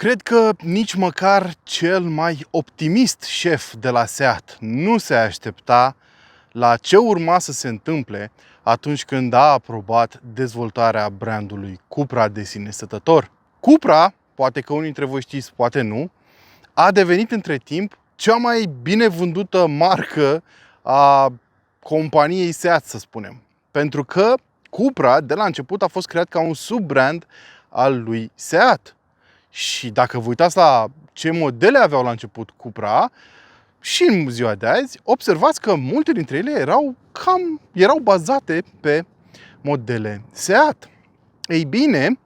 Cred că nici măcar cel mai optimist șef de la SEAT nu se aștepta la ce urma să se întâmple atunci când a aprobat dezvoltarea brandului Cupra de sine stătător. Cupra, poate că unii dintre voi știți, poate nu, a devenit între timp cea mai bine vândută marcă a companiei SEAT, să spunem. Pentru că Cupra, de la început, a fost creat ca un subbrand al lui SEAT. Și dacă vă uitați la ce modele aveau la început Cupra și în ziua de azi, observați că multe dintre ele erau bazate pe modele SEAT. Ei bine,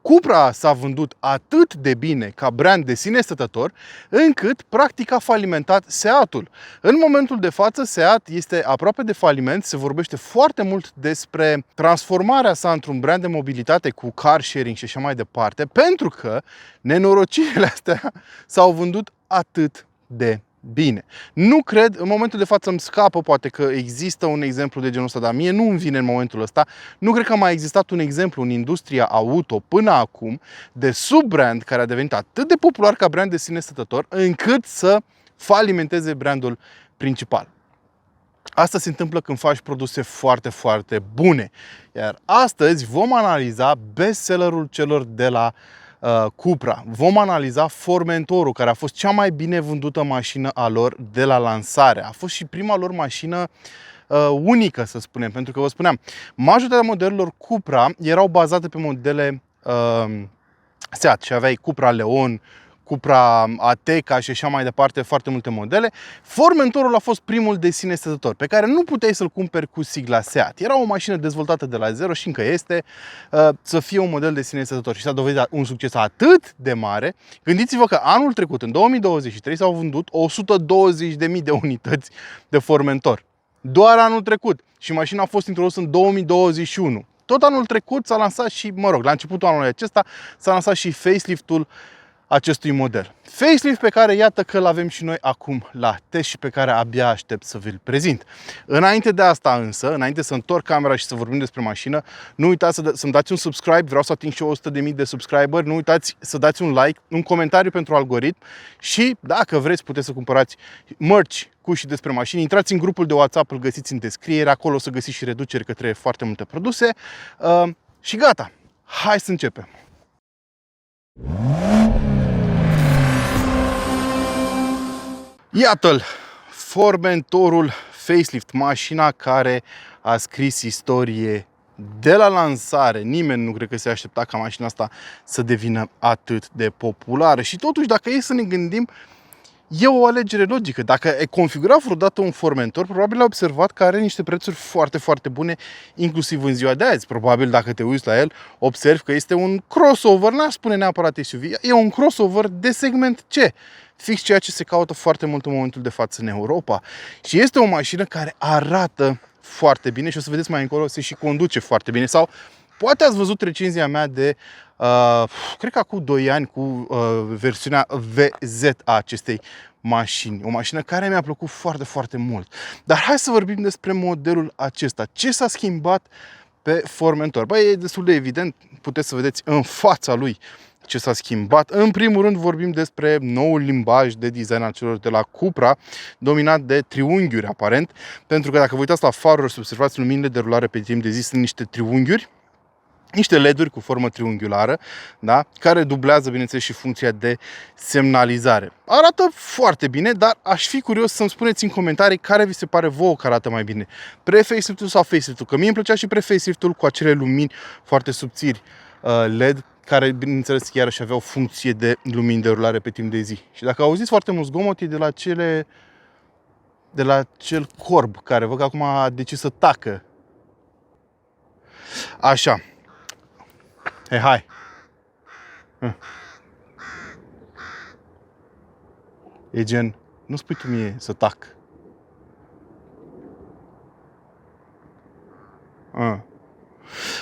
Cupra s-a vândut atât de bine ca brand de sine stătător, încât practic a falimentat SEAT-ul. În momentul de față, SEAT este aproape de faliment, se vorbește foarte mult despre transformarea sa într-un brand de mobilitate cu car sharing și așa mai departe, pentru că nenorocirile astea s-au vândut atât de bine. Nu cred, în momentul de față îmi scapă, poate că există un exemplu de genul ăsta, dar mie nu îmi vine în momentul ăsta. Nu cred că a mai existat un exemplu în industria auto până acum de subbrand care a devenit atât de popular ca brand de sine stătător, încât să falimenteze brandul principal. Asta se întâmplă când faci produse foarte, foarte bune. Iar astăzi vom analiza bestsellerul celor de la Cupra. Vom analiza Formentorul, care a fost cea mai bine vândută mașină a lor de la lansare. A fost și prima lor mașină unică, să spunem, pentru că vă spuneam, majoritatea modelelor Cupra erau bazate pe modele SEAT și aveai Cupra Leon, Cupra Ateca și așa mai departe, foarte multe modele. Formentorul a fost primul de sine stătător, pe care nu puteai să-l cumperi cu sigla SEAT. Era o mașină dezvoltată de la zero și încă este să fie un model de sine stătător. Și s-a dovedit un succes atât de mare. Gândiți-vă că anul trecut, în 2023, s-au vândut 120.000 de unități de Formentor. Doar anul trecut. Și mașina a fost introdusă în 2021. Tot anul trecut s-a lansat și, la începutul anului acesta, s-a lansat și facelift-ul acestui model. Facelift pe care iată că îl avem și noi acum la test și pe care abia aștept să vi-l prezint. Înainte de asta însă, înainte să întorc camera și să vorbim despre mașină, nu uitați să-mi dați un subscribe, vreau să ating și 100.000 de subscriberi, nu uitați să dați un like, un comentariu pentru algoritm și dacă vreți puteți să cumpărați merch cu și despre mașini. Intrați în grupul de WhatsApp, îl găsiți în descriere, acolo o să găsiți și reduceri către foarte multe produse și gata, hai să începem! Iată-l, Formentorul facelift, mașina care a scris istorie de la lansare. Nimeni nu cred că se aștepta ca mașina asta să devină atât de populară. Și totuși, dacă e să ne gândim, e o alegere logică. Dacă ai configurat vreodată un Formentor, probabil ai observat că are niște prețuri foarte, foarte bune, inclusiv în ziua de azi. Probabil, dacă te uiți la el, observi că este un crossover, n-aș spune neapărat SUV, e un crossover de segment C. Fix ceea ce se caută foarte mult în momentul de față în Europa. Și este o mașină care arată foarte bine și o să vedeți mai încolo, se și conduce foarte bine. Sau poate ați văzut recenzia mea de, cred că acum 2 ani, cu versiunea VZ a acestei mașini. O mașină care mi-a plăcut foarte, foarte mult. Dar hai să vorbim despre modelul acesta. Ce s-a schimbat pe Formentor? Băi, e destul de evident, puteți să vedeți în fața lui ce s-a schimbat. În primul rând vorbim despre noul limbaj de design al celor de la Cupra, dominat de triunghiuri aparent, pentru că dacă vă uitați la faruri să observați luminile de rulare pe timp de zi sunt niște triunghiuri, niște LED-uri cu formă triunghiulară, da? Care dublează, bineînțeles, și funcția de semnalizare. Arată foarte bine, dar aș fi curios să-mi spuneți în comentarii care vi se pare vouă că arată mai bine. Pre-facelift-ul sau facelift-ul? Că mie îmi plăcea și pre-facelift-ul cu acele lumini foarte subțiri LED, care, bineînțeles, iarăși aveau funcție de lumini de rulare pe timp de zi. Și dacă auziți foarte mult zgomot, e de la acel corb care văd că acum a decis să tacă. Așa. Hai. E gen, nu spui tu mie să tac.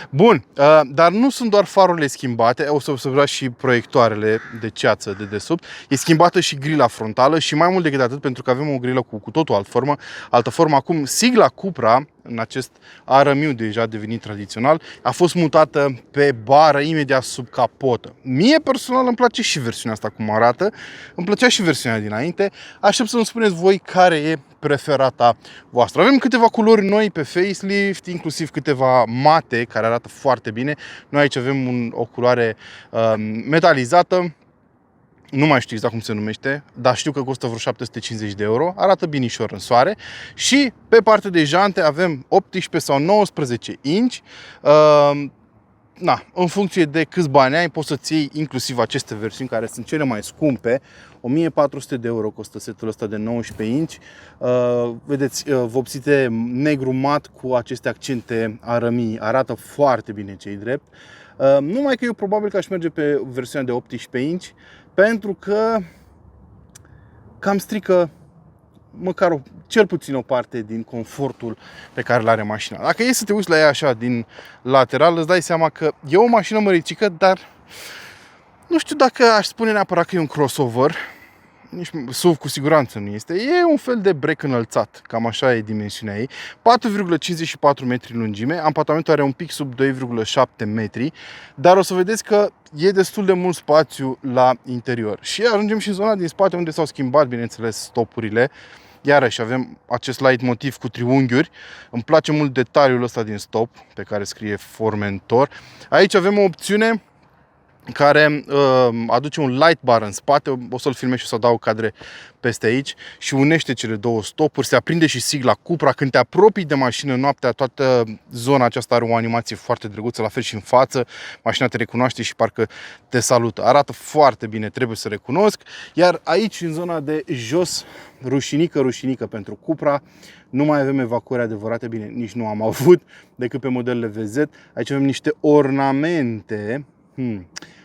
Bun, dar nu sunt doar farurile schimbate, o să observați și proiectoarele de ceață de desubt. E schimbată și grila frontală și mai mult decât atât, pentru că avem o grilă cu totul altă formă. Acum, sigla Cupra în acest arămiu deja devenit tradițional, a fost mutată pe bară imediat sub capotă. Mie personal îmi place și versiunea asta cum arată, îmi plăcea și versiunea dinainte. Aștept să-mi spuneți voi care e preferata voastră. Avem câteva culori noi pe facelift, inclusiv câteva mate care arată foarte bine. Noi aici avem o culoare metalizată. Nu mai știu exact cum se numește, dar știu că costă vreo 750 de euro. Arată binișor în soare. Și pe partea de jante avem 18 sau 19 inch. În funcție de câți bani ai, poți să-ți iei inclusiv aceste versiuni care sunt cele mai scumpe. 1400 de euro costă setul ăsta de 19 inch. Vedeți, vopsite negru mat cu aceste accente arămii. Arată foarte bine, ce-i drept. Numai că eu probabil că aș merge pe versiunea de 18 inch, pentru că cam strică măcar cel puțin o parte din confortul pe care îl are mașina. Dacă e să te uiți la ea așa din lateral, îți dai seama că e o mașină măricică, dar nu știu dacă aș spune neapărat că e un crossover. Nici SUV cu siguranță nu este. E un fel de break înălțat, cam așa e dimensiunea ei. 4,54 metri lungime, ampatamentul are un pic sub 2,7 metri, dar o să vedeți că e destul de mult spațiu la interior. Și ajungem și în zona din spate unde s-au schimbat, bineînțeles, stopurile. Iarăși avem acest light motiv cu triunghiuri. Îmi place mult detaliul ăsta din stop, pe care scrie Formentor. Aici avem o opțiune care aduce un light bar în spate, o să-l filmez și o să dau cadre peste aici, și unește cele două stopuri. Se aprinde și sigla Cupra. Când te apropii de mașină noaptea, toată zona aceasta are o animație foarte drăguță, la fel și în față. Mașina te recunoaște și parcă te salută. Arată foarte bine, trebuie să recunosc. Iar aici, în zona de jos, rușinică pentru Cupra, nu mai avem evacuări adevărate, bine, nici nu am avut, decât pe modelele VZ. Aici avem niște ornamente.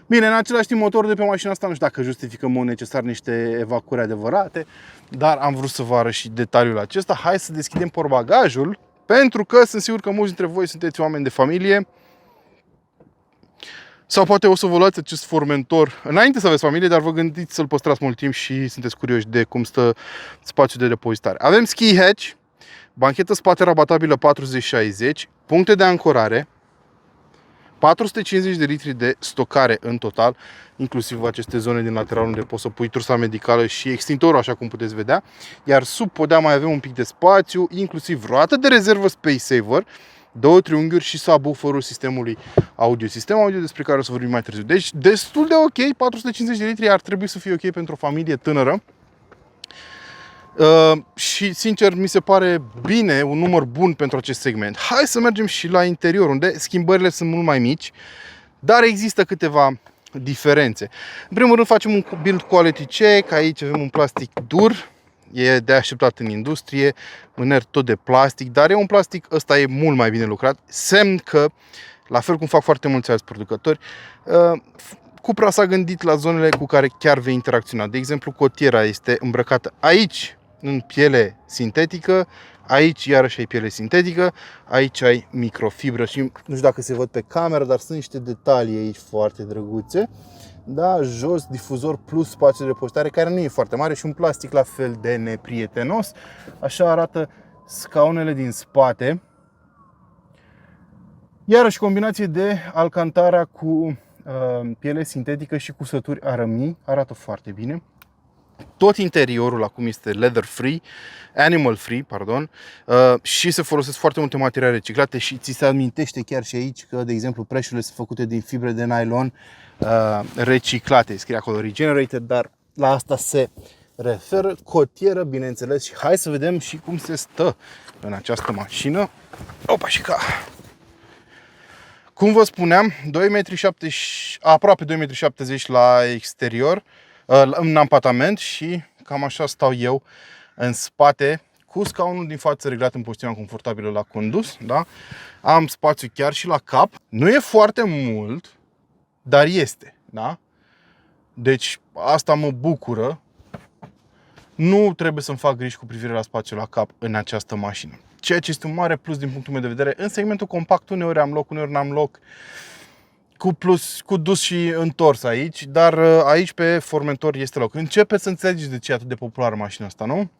Bine, în același timp, motorul de pe mașina asta nu știu dacă justifică în mod necesar niște evacuări adevărate, dar am vrut să vă arăt și detaliul acesta. Hai să deschidem portbagajul, pentru că sunt sigur că mulți dintre voi sunteți oameni de familie sau poate o să vă luați acest Formentor înainte să aveți familie, dar vă gândiți să-l păstrați mult timp și sunteți curioși de cum stă spațiul de depozitare. Avem ski hatch, banchetă spate rabatabilă 40-60, puncte de ancorare, 450 de litri de stocare în total, inclusiv aceste zone din lateral unde poți să pui trusa medicală și extintorul, așa cum puteți vedea. Iar sub podea mai avem un pic de spațiu, inclusiv roată de rezervă Space Saver, două triunghiuri și subwooferul sistemului audio. Sistemul audio despre care o să vorbim mai târziu. Deci destul de ok, 450 de litri ar trebui să fie ok pentru o familie tânără. Și sincer mi se pare bine, un număr bun pentru acest segment. Hai să mergem și la interior, unde schimbările sunt mult mai mici, dar există câteva diferențe. În primul rând facem un build quality check. Aici avem un plastic dur, e de așteptat în industrie, mâner tot de plastic, dar e un plastic, ăsta e mult mai bine lucrat, semn că, la fel cum fac foarte mulți alți producători, Cupra s-a gândit la zonele cu care chiar vei interacționa. De exemplu, cotiera este îmbrăcată aici în piele sintetică, aici iarăși ai piele sintetică, aici ai microfibră și nu știu dacă se văd pe cameră, dar sunt niște detalii aici foarte drăguțe. Da, jos difuzor plus spațiu de depozitare care nu e foarte mare și un plastic la fel de neprietenos. Așa arată scaunele din spate. Iarăși combinație de Alcantara cu piele sintetică și cusături arămii, arată foarte bine. Tot interiorul acum este leather free, animal free, pardon, și se folosesc foarte multe materiale reciclate și ți se amintește chiar și aici că, de exemplu, preșurile sunt făcute din fibre de nylon reciclate. Scrie acolo regenerated, dar la asta se referă. Cotieră, bineînțeles, și hai să vedem și cum se stă în această mașină. Opa, și ca... Cum vă spuneam, 2,70 m, aproape 2,70 m la exterior, în ampatament, și cam așa stau eu în spate, cu scaunul din față reglat în poziția confortabilă la condus. Da? Am spațiu chiar și la cap. Nu e foarte mult, dar este. Da? Deci asta mă bucură. Nu trebuie să-mi fac griji cu privire la spațiul la cap în această mașină. Ceea ce este un mare plus din punctul meu de vedere. În segmentul compact uneori am loc, uneori n-am loc. Cu dus și întors aici, dar aici pe Formentor este loc. Începeți să înțelegeți de ce e atât de populară mașina asta, nu?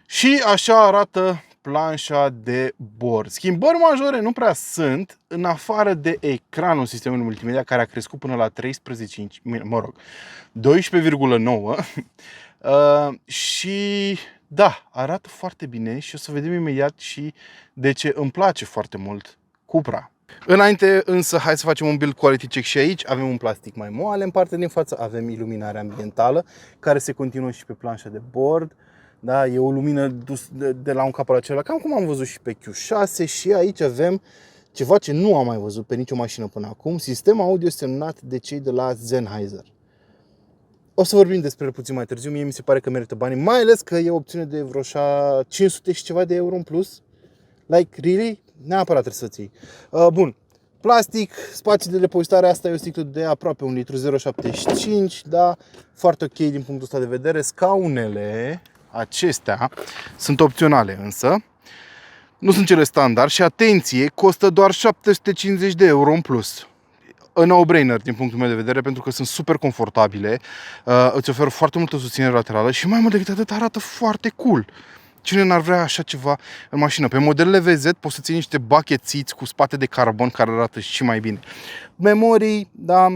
Și așa arată planșa de bord. Schimbări majore nu prea sunt, în afară de ecranul sistemului multimedia, care a crescut până la 12,9 și da, arată foarte bine și o să vedem imediat și de ce îmi place foarte mult Cupra. Înainte însă, hai să facem un build quality check și aici. Avem un plastic mai moale în partea din față, avem iluminare ambientală care se continuă și pe planșa de bord. Da, e o lumină dus de la un capăt la celălalt, cam cum am văzut și pe Q6, și aici avem ceva ce nu am mai văzut pe nicio mașină până acum, sistem audio semnat de cei de la Sennheiser. O să vorbim despre el puțin mai târziu, mie mi se pare că merită banii, mai ales că e o opțiune de vreo 500 și ceva de euro în plus. Like, really? Neapărat trebuie să-ți iei. Bun, plastic, spații de depozitare, asta e o sticlă de aproape 1 litru, 0,75, da, foarte ok din punctul ăsta de vedere. Scaunele acestea sunt opționale însă, nu sunt cele standard și, atenție, costă doar 750 de euro în plus. A no-brainer din punctul meu de vedere, pentru că sunt super confortabile, îți oferă foarte multă susținere laterală și mai mult decât atât arată foarte cool. Cine n-ar vrea așa ceva în mașină? Pe modelele VZ poți să ții niște bucket seats cu spate de carbon care arată și mai bine. Memorii, da,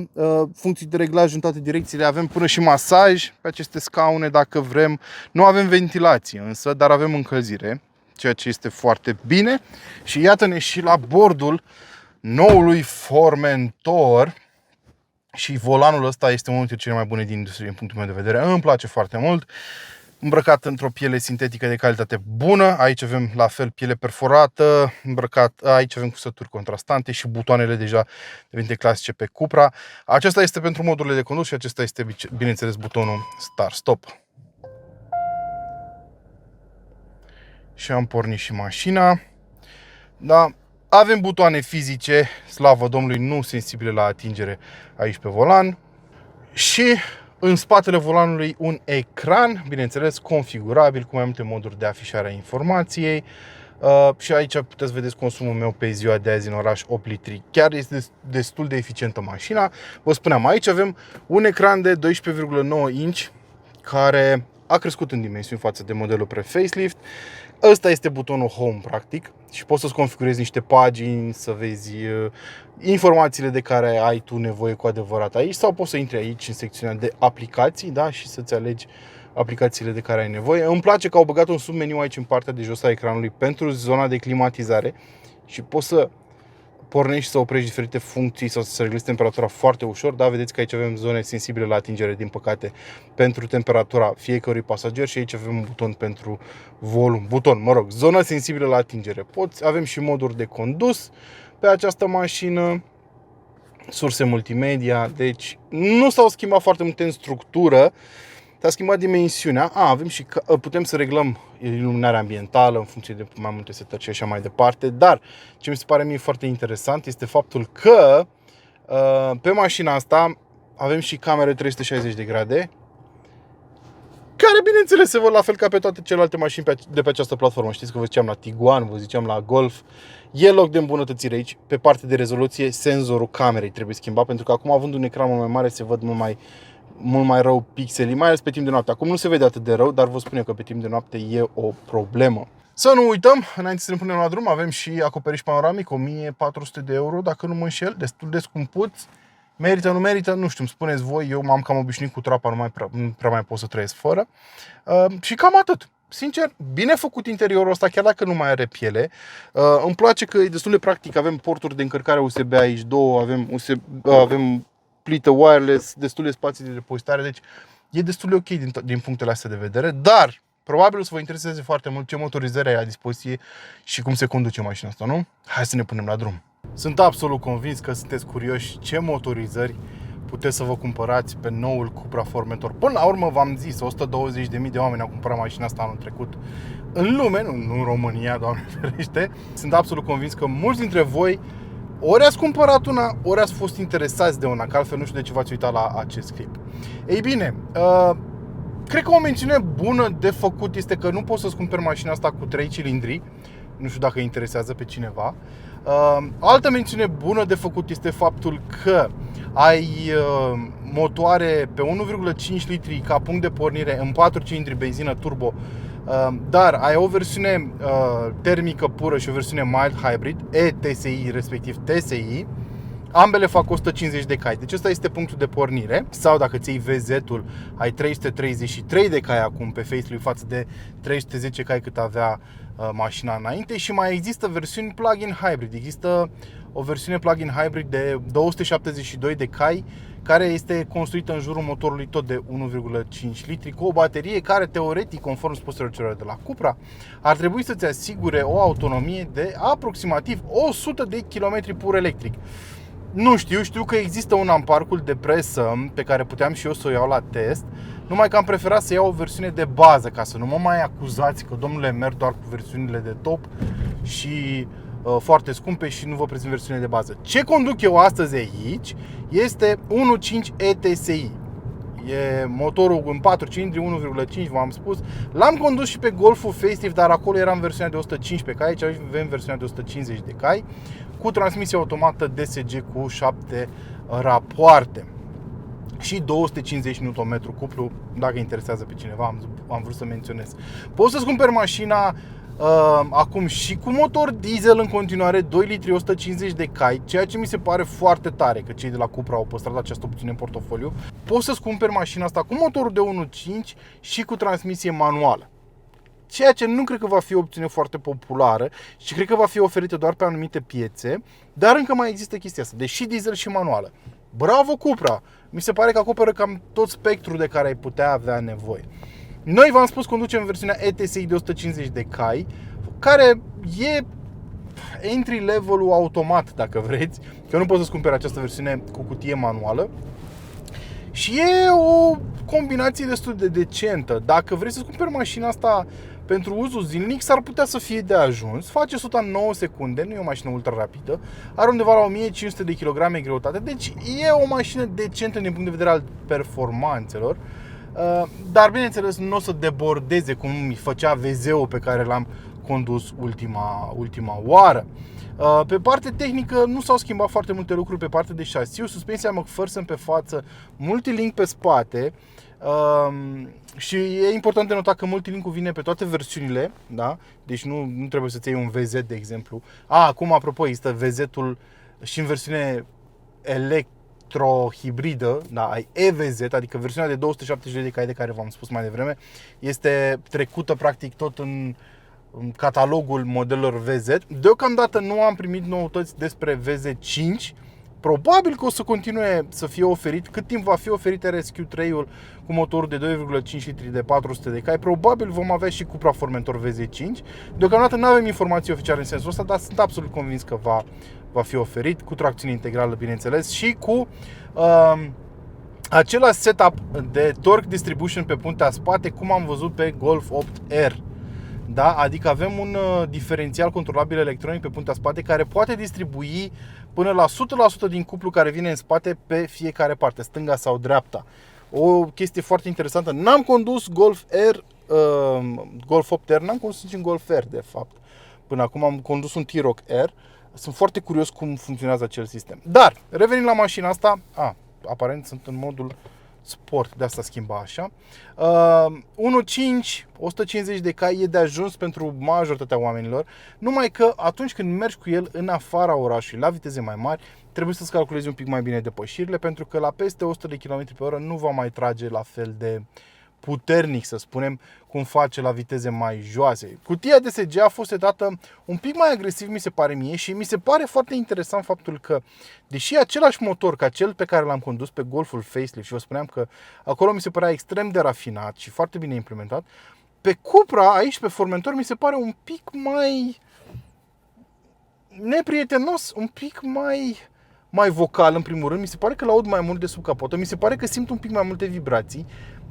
funcții de reglaj în toate direcțiile, avem până și masaj pe aceste scaune dacă vrem. Nu avem ventilație însă, dar avem încălzire, ceea ce este foarte bine. Și iată-ne și la bordul noului Formentor. Și volanul ăsta este unul dintre cele mai bune din industrie din punctul meu de vedere. Îmi place foarte mult. Îmbrăcat într-o piele sintetică de calitate bună. Aici avem la fel piele perforată, îmbrăcat, aici avem cusături contrastante și butoanele deja devenite clasice pe Cupra. Acesta este pentru modurile de condus și acesta este, bineînțeles, butonul Start-Stop. Și am pornit și mașina. Da, avem butoane fizice, slavă Domnului, nu sensibile la atingere aici pe volan. Și în spatele volanului un ecran, bineînțeles, configurabil cu mai multe moduri de afișare a informației. Și aici puteți vedeți consumul meu pe ziua de azi în oraș, 8 litri. Chiar este destul de eficientă mașina. Vă spuneam, aici avem un ecran de 12,9 inch care a crescut în dimensiuni față de modelul pre-facelift. Ăsta este butonul Home, practic, și poți să-ți configurezi niște pagini, să vezi informațiile de care ai tu nevoie cu adevărat aici, sau poți să intri aici în secțiunea de aplicații, da, și să-ți alegi aplicațiile de care ai nevoie. Îmi place că au băgat un submeniu aici în partea de jos a ecranului pentru zona de climatizare și poți să pornești și să oprești diferite funcții sau să reglezi temperatura foarte ușor. Da, vedeți că aici avem zone sensibile la atingere, din păcate, pentru temperatura fiecărui pasager, și aici avem un buton pentru volum. Zonă sensibilă la atingere. Avem și moduri de condus pe această mașină, surse multimedia, deci nu s-au schimbat foarte multe în structură. S-a schimbat dimensiunea. Avem și putem să reglăm iluminarea ambientală în funcție de mai multe setări și așa mai departe. Dar ce mi se pare mie foarte interesant este faptul că pe mașina asta avem și camere 360 de grade, care, bineînțeles, se văd la fel ca pe toate celelalte mașini de pe această platformă. Știți că vă ziceam la Tiguan, vă ziceam la Golf. E loc de îmbunătățire aici. Pe partea de rezoluție, senzorul camerei trebuie schimbat, pentru că acum, având un ecran mult mai mare, se văd mult mai rău pixelii, mai ales pe timp de noapte. Acum nu se vede atât de rău, dar vă spun eu că pe timp de noapte e o problemă. Să nu uităm, înainte să ne punem la drum, avem și acoperiș panoramic, 1400 de euro, dacă nu mă înșel, destul de scumpuț. Merită, nu merită, nu știu, îmi spuneți voi, eu m-am cam obișnuit cu trapa, nu prea mai pot să trăiesc fără. Și cam atât. Sincer, bine făcut interiorul ăsta, chiar dacă nu mai are piele. Îmi place că e destul de practic, avem porturi de încărcare USB aici, două, avem plită wireless, destul de spații de depozitare, deci e destul de ok din punctele astea de vedere, dar probabil o să vă intereseze foarte mult ce motorizare ai la dispoziție și cum se conduce mașina asta, nu? Hai să ne punem la drum. Sunt absolut convins că sunteți curioși ce motorizări puteți să vă cumpărați pe noul Cupra Formentor. Până la urmă, v-am zis, 120.000 de oameni au cumpărat mașina asta anul trecut în lume, nu în România, Doamne ferește. Sunt absolut convins că mulți dintre voi ori ați cumpărat una, ori ați fost interesați de una, că altfel nu știu de ce v-ați uitat la acest clip. Ei bine, cred că o mențiune bună de făcut este că nu poți să-ți cumperi mașina asta cu 3 cilindri. Nu știu dacă interesează pe cineva. Altă mențiune bună de făcut este faptul că ai motoare pe 1,5 litri ca punct de pornire în 4 cilindri benzină turbo Dar ai o versiune termică pură și o versiune mild hybrid, e-TSI respectiv TSI. Ambele fac 150 de cai, deci ăsta este punctul de pornire. Sau dacă ți iei VZ-ul, ai 333 de cai acum pe facelift față de 310 cai cât avea mașina înainte. Și mai există versiuni plug-in hybrid. Există o versiune plug-in hybrid de 272 de cai care este construită în jurul motorului tot de 1,5 litri cu o baterie care teoretic, conform spuselor celor de la Cupra, ar trebui să-ți asigure o autonomie de aproximativ 100 de km pur electric. Nu știu că există una în parcul de presă pe care puteam și eu să o iau la test, numai că am preferat să iau o versiune de bază ca să nu mă mai acuzați că, domnule, merg doar cu versiunile de top și foarte scumpe și nu vă prezint versiunile de bază. Ce conduc eu astăzi aici este 1.5 e-TSI. E motorul în 4 cilindri, 1,5, v-am spus. L-am condus și pe Golful Facelift, dar acolo era în versiunea de 115 cai, aici avem versiunea de 150 de cai, cu transmisie automată DSG cu 7 rapoarte și 250 Nm cuplu, dacă interesează pe cineva, am vrut să menționez. Poți să-ți cumperi mașina acum și cu motor diesel în continuare, 2 litri, 150 de cai, ceea ce mi se pare foarte tare că cei de la Cupra au păstrat această opțiune în portofoliu. Poți să-ți cumperi mașina asta cu motorul de 1.5 și cu transmisie manuală, ceea ce nu cred că va fi o opțiune foarte populară și cred că va fi oferită doar pe anumite piețe, dar încă mai există chestia asta, deși diesel și manuală. Bravo Cupra! Mi se pare că acoperă cam tot spectrul de care ai putea avea nevoie. Noi, v-am spus, conducem versiunea e-TSI de 150 de cai, care e entry level-ul automat, dacă vreți, că nu poți să-ți cumperi această versiune cu cutie manuală. Și e o combinație destul de decentă. Dacă vrei să-ți cumperi mașina asta pentru uzul zilnic, s-ar putea să fie de ajuns. Face 100 în 9 secunde, nu e o mașină ultra rapidă. Are undeva la 1500 de kg greutate, deci e o mașină decentă din punct de vedere al performanțelor. Dar bineînțeles nu o să debordeze cum mi făcea VZ-ul pe care l-am condus ultima oară. Pe partea tehnică nu s-au schimbat foarte multe lucruri pe partea de șasiu, suspensia McPherson pe față, multilink pe spate. Și e important de notat că multilink-ul vine pe toate versiunile, da? Deci nu trebuie să-ți iei un VZ, de exemplu. Acum, apropo, există VZ-ul și în versiune electrohibridă, da? Ai EVZ, adică versiunea de 270 de cai de care v-am spus mai devreme, este trecută practic tot în catalogul modelelor VZ. Deocamdată nu am primit noutăți despre VZ5. Probabil că o să continue să fie oferit. Cât timp va fi oferit RSQ3-ul cu motorul de 2,5 litri de 400 de cai, probabil vom avea și Cupra Formentor VZ5. Deocamdată nu avem informații oficiale în sensul ăsta, dar sunt absolut convins că va fi oferit cu tracțiune integrală, bineînțeles, și cu același setup de torque distribution pe puntea spate, cum am văzut pe Golf 8R. Da? Adică avem un diferențial controlabil electronic pe puntea spate care poate distribui până la 100% din cuplu care vine în spate pe fiecare parte, stânga sau dreapta. O chestie foarte interesantă. N-am condus Golf 8R, n-am condus niciun Golf R, de fapt. Până acum am condus un T-Roc R. Sunt foarte curios cum funcționează acel sistem. Dar, revenind la mașina asta, aparent sunt în modul sport, de asta schimba așa. 1.5, 150 de cai e de ajuns pentru majoritatea oamenilor, numai că atunci când mergi cu el în afara orașului, la viteze mai mari, trebuie să-ți calculezi un pic mai bine depășirile, pentru că la peste 100 de km pe oră nu va mai trage la fel de puternic, să spunem, cum face la viteze mai joase. Cutia DSG a fost setată un pic mai agresiv, mi se pare mie, și mi se pare foarte interesant faptul că, deși același motor ca cel pe care l-am condus pe Golful Facelift, și vă spuneam că acolo mi se părea extrem de rafinat și foarte bine implementat, pe Cupra, aici pe Formentor, mi se pare un pic mai neprietenos, un pic mai vocal, în primul rând. Mi se pare că l-aud mai mult de sub capotă, mi se pare că simt un pic mai multe vibrații,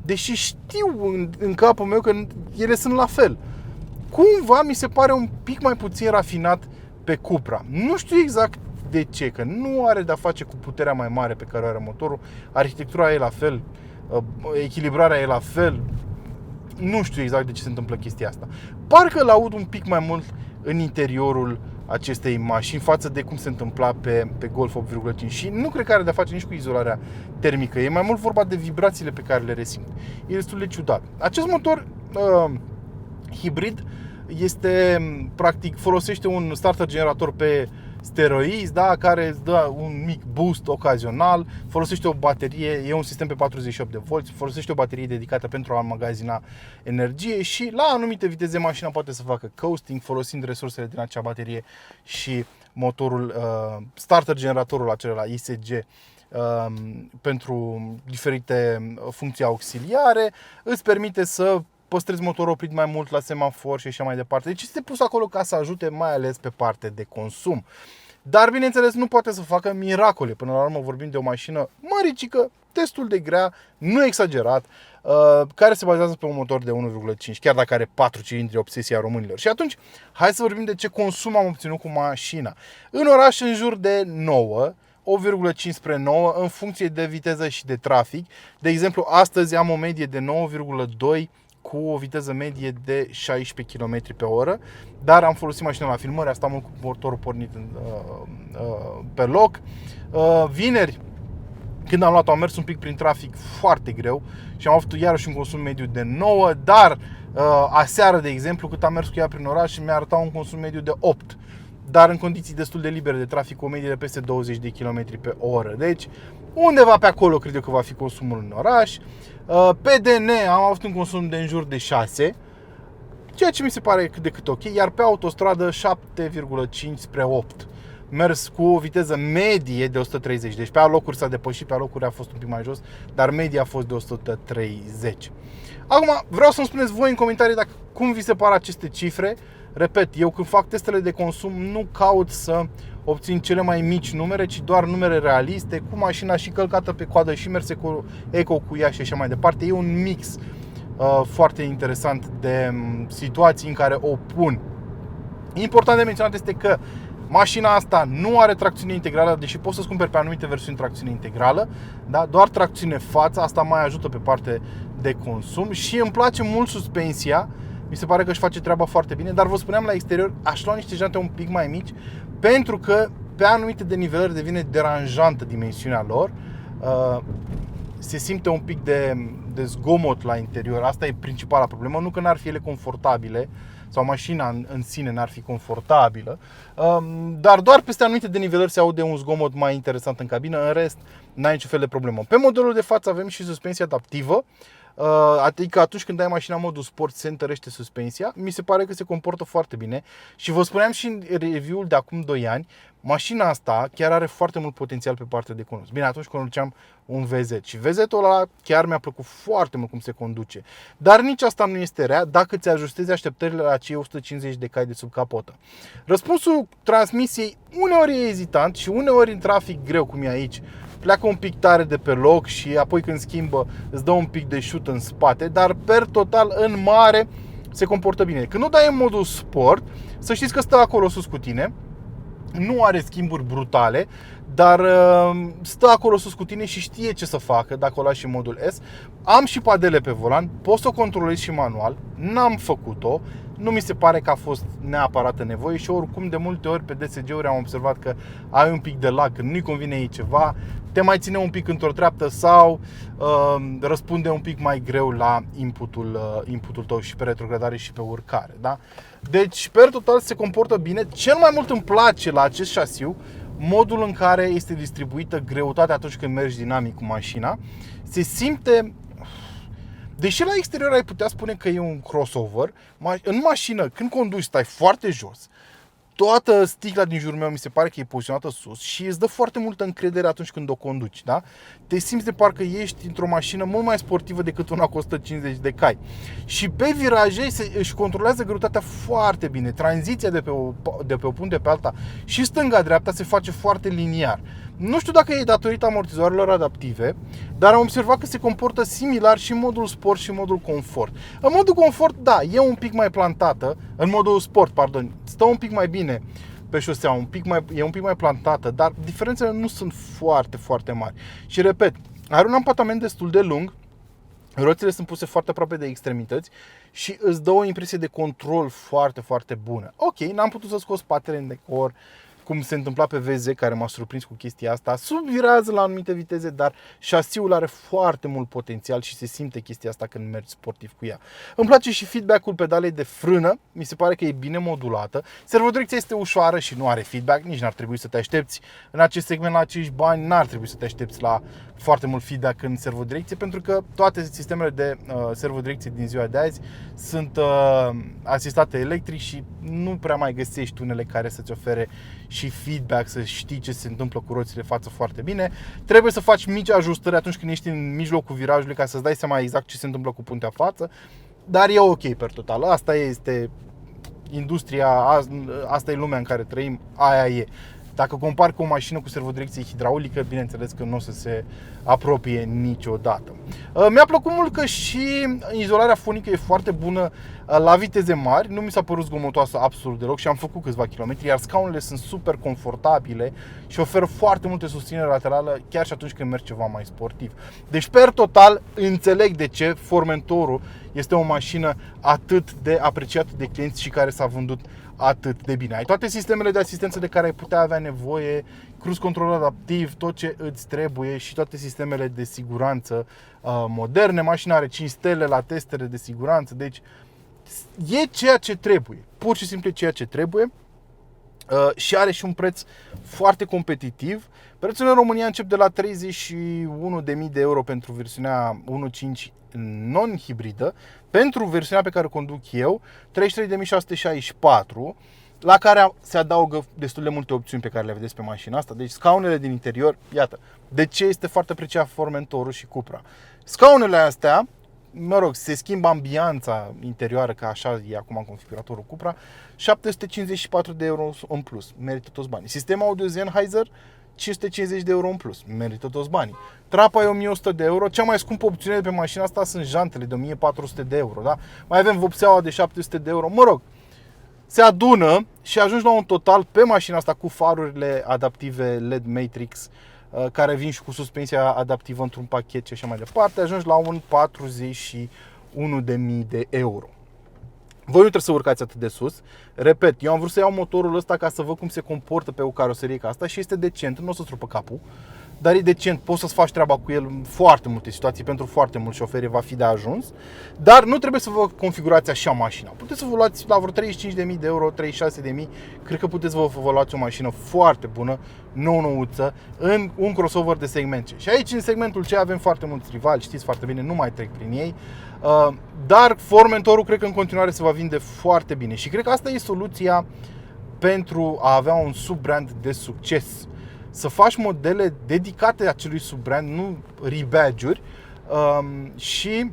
deși știu în capul meu că ele sunt la fel. Cumva mi se pare un pic mai puțin rafinat pe Cupra. Nu știu exact de ce, că nu are de-a face cu puterea mai mare pe care o are motorul, arhitectura e la fel, echilibrarea e la fel. Nu știu exact de ce se întâmplă chestia asta. Parcă l-aud un pic mai mult în interiorul acestei mașini față de cum se întâmpla pe Golf 8,5 și nu cred că are de-a face nici cu izolarea termică. E mai mult vorba de vibrațiile pe care le resimt. E destul de ciudat. Acest motor Hibrid este, practic, folosește un starter generator pe steroizi, da, care îți dă un mic boost ocazional, folosește o baterie, e un sistem pe 48 de volți, folosește o baterie dedicată pentru a înmagazina energie și la anumite viteze mașina poate să facă coasting folosind resursele din acea baterie și motorul, starter generatorul acela ISG pentru diferite funcții auxiliare, îți permite să păstrezi motorul oprit mai mult la semafor și așa mai departe. Deci este pus acolo ca să ajute mai ales pe parte de consum. Dar bineînțeles nu poate să facă miracole. Până la urmă vorbim de o mașină măricică, destul de grea, nu exagerat, care se bazează pe un motor de 1,5, chiar dacă are 4 cilindri, obsesia românilor. Și atunci, hai să vorbim de ce consum am obținut cu mașina. În oraș în jur de 9, 8,5 spre 9 în funcție de viteză și de trafic. De exemplu, astăzi am o medie de 9,2 cu o viteză medie de 16 km pe oră, dar am folosit mașina la filmări, asta mult cu motorul pornit pe loc. Vineri, când am luat-o, am mers un pic prin trafic foarte greu și am avut iarăși un consum mediu de 9, dar aseară, de exemplu, cât am mers cu ea prin oraș, mi-a arătat un consum mediu de 8, dar în condiții destul de libere de trafic, o medie de peste 20 de km pe oră. Deci, undeva pe acolo cred eu că va fi consumul în oraș. Pe DN am avut un consum de în jur de 6, ceea ce mi se pare cât de cât ok, iar pe autostradă 7,5 spre 8. Mers cu o viteză medie de 130, deci pe alocuri s-a depășit, pe alocuri a fost un pic mai jos, dar media a fost de 130. Acum vreau să-mi spuneți voi în comentarii dacă cum vi se par aceste cifre. Repet, eu când fac testele de consum nu caut să obțin cele mai mici numere, ci doar numere realiste, cu mașina și călcată pe coadă și merse cu eco cu ea și așa mai departe. E un mix foarte interesant de situații în care o pun. Important de menționat este că mașina asta nu are tracțiune integrală, deși poți să-ți cumperi pe anumite versiuni tracțiune integrală, da? Doar tracțiune față, asta mai ajută pe parte de consum și îmi place mult suspensia. Mi se pare că își face treaba foarte bine, dar vă spuneam la exterior, aș lua niște jante un pic mai mici, pentru că pe anumite denivelări devine deranjantă dimensiunea lor. Se simte un pic de zgomot la interior, asta e principala problemă, nu că n-ar fi ele confortabile sau mașina în sine n-ar fi confortabilă, dar doar peste anumite denivelări se aude un zgomot mai interesant în cabină, în rest n-ai niciun fel de problemă. Pe modelul de față avem și suspensie adaptivă, adică atunci când ai mașina în modul sport se întărește suspensia. Mi se pare că se comportă foarte bine și vă spuneam și în review-ul de acum 2 ani, mașina asta chiar are foarte mult potențial pe partea de condus. Bine, atunci conduceam un VZ și VZ-ul ăla chiar mi-a plăcut foarte mult cum se conduce. Dar nici asta nu este rea dacă ți ajustezi așteptările la cei 150 de cai de sub capotă. Răspunsul transmisiei uneori e ezitant și uneori în trafic greu cum e aici, pleacă un pic tare de pe loc și apoi când schimbă îți dă un pic de șut în spate, dar per total în mare se comportă bine. Când o dai în modul sport, să știți că stă acolo sus cu tine, nu are schimburi brutale, dar stă acolo sus cu tine și știe ce să facă dacă o lași în modul S. Am și padele pe volan, pot să o controlez și manual, n-am făcut-o, nu mi se pare că a fost neapărat nevoie și oricum de multe ori pe DSG-uri am observat că ai un pic de lag, când nu-i convine ei ceva, te mai ține un pic într-o treaptă sau răspunde un pic mai greu la inputul tău și pe retrogradare și pe urcare, da? Deci, per total, se comportă bine. Cel mai mult îmi place la acest șasiu modul în care este distribuită greutatea atunci când mergi dinamic cu mașina. Se simte, deși la exterior ai putea spune că e un crossover, în mașină, când conduci, stai foarte jos. Toată sticla din jurul meu mi se pare că e poziționată sus și îți dă foarte multă încredere atunci când o conduci, da? Te simți de parcă ești într-o mașină mult mai sportivă decât una cu 150 de cai. Și pe viraje își controlează greutatea foarte bine. Tranziția de pe o punte pe alta și stânga-dreapta se face foarte liniar. Nu știu dacă e datorită amortizoarelor adaptive, dar am observat că se comportă similar și în modul sport și în modul confort. În modul confort, da, e un pic mai plantată, în modul sport, pardon, stă un pic mai bine pe șosea, e un pic mai plantată, dar diferențele nu sunt foarte, foarte mari. Și repet, are un ampatament destul de lung, roțile sunt puse foarte aproape de extremități și îți dă o impresie de control foarte, foarte bună. Ok, n-am putut să scot spatele în decor cum se întâmpla pe VZ, care m-a surprins cu chestia asta. Subvirează la anumite viteze, dar șasiul are foarte mult potențial și se simte chestia asta când mergi sportiv cu ea. Îmi place și feedback-ul pedalei de frână, mi se pare că e bine modulată. Servodirecția este ușoară și nu are feedback, nici n-ar trebui să te aștepți în acest segment la acești bani, n-ar trebui să te aștepți la foarte mult feedback în servodirecție, pentru că toate sistemele de servodirecție din ziua de azi sunt asistate electric și nu prea mai găsești unele care să-ți ofere și feedback, să știi ce se întâmplă cu roțile față foarte bine. Trebuie să faci mici ajustări atunci când ești în mijlocul virajului ca să-ți dai seama exact ce se întâmplă cu puntea față, dar e ok per total. Asta este industria, asta e lumea în care trăim, aia e. Dacă compari cu o mașină cu servodirecție hidraulică, bineînțeles că nu o să se apropie niciodată. Mi-a plăcut mult că și izolarea fonică e foarte bună la viteze mari. Nu mi s-a părut zgomotoasă absolut deloc și am făcut câțiva kilometri, iar scaunele sunt super confortabile și oferă foarte multe susținere laterală chiar și atunci când mergi ceva mai sportiv. Deci, per total, înțeleg de ce Formentorul este o mașină atât de apreciată de clienți și care s-a vândut atât de bine. Ai toate sistemele de asistență de care ai putea avea nevoie, cruise control adaptiv, tot ce îți trebuie și toate sistemele de siguranță moderne. Mașina are 5 stele la testele de siguranță, deci e ceea ce trebuie, pur și simplu ceea ce trebuie. Și are și un preț foarte competitiv. Prețul în România încep de la 31.000 de euro pentru versiunea 1.5 non-hibridă. Pentru versiunea pe care o conduc eu, 33.664, la care se adaugă destul de multe opțiuni pe care le vedeți pe mașina asta. Deci scaunele din interior, iată, de ce este foarte apreciat Formentorul și Cupra. Scaunele astea, mă rog, se schimbă ambianța interioară, că așa e acum configuratorul Cupra, 754 de euro în plus, merită toți banii. Sistemul audio Sennheiser, 550 de euro în plus, merită toți banii. Trapa e 1100 de euro, cea mai scumpă opțiune de pe mașina asta sunt jantele de 1400 de euro, da? Mai avem vopseaua de 700 de euro, mă rog, se adună și ajungi la un total pe mașina asta cu farurile adaptive LED Matrix, care vin și cu suspensia adaptivă într-un pachet și așa mai departe, ajungi la un 41.000 de euro. Voi nu trebuie să urcați atât de sus. Repet, eu am vrut să iau motorul ăsta ca să văd cum se comportă pe o caroserie ca asta și este decent, nu o să-ți rupă capul, dar e decent, poți să-ți faci treaba cu el în foarte multe situații, pentru foarte mulți șoferi va fi de ajuns, dar nu trebuie să vă configurați așa mașina. Puteți să vă luați la vreo 35.000 de euro, 36.000, cred că puteți să vă luați o mașină foarte bună, nouță, în un crossover de segment C. Și aici, în segmentul C, avem foarte mulți rivali, știți foarte bine, nu mai trec prin ei, dar Formentorul cred că în continuare se va vinde foarte bine și cred că asta e soluția pentru a avea un subbrand de succes. Să faci modele dedicate acelui subbrand, nu rebadge-uri, și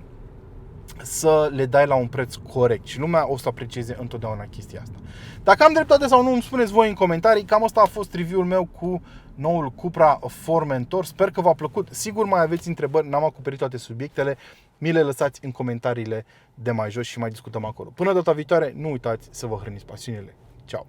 să le dai la un preț corect și lumea o să aprecieze întotdeauna chestia asta. Dacă am dreptate sau nu, îmi spuneți voi în comentarii. Cam asta a fost review-ul meu cu noul Cupra Formentor. Sper că v-a plăcut. Sigur mai aveți întrebări, n-am acoperit toate subiectele. Mi le lăsați în comentariile de mai jos și mai discutăm acolo. Până data viitoare, nu uitați să vă hrăniți pasiunile. Ciao!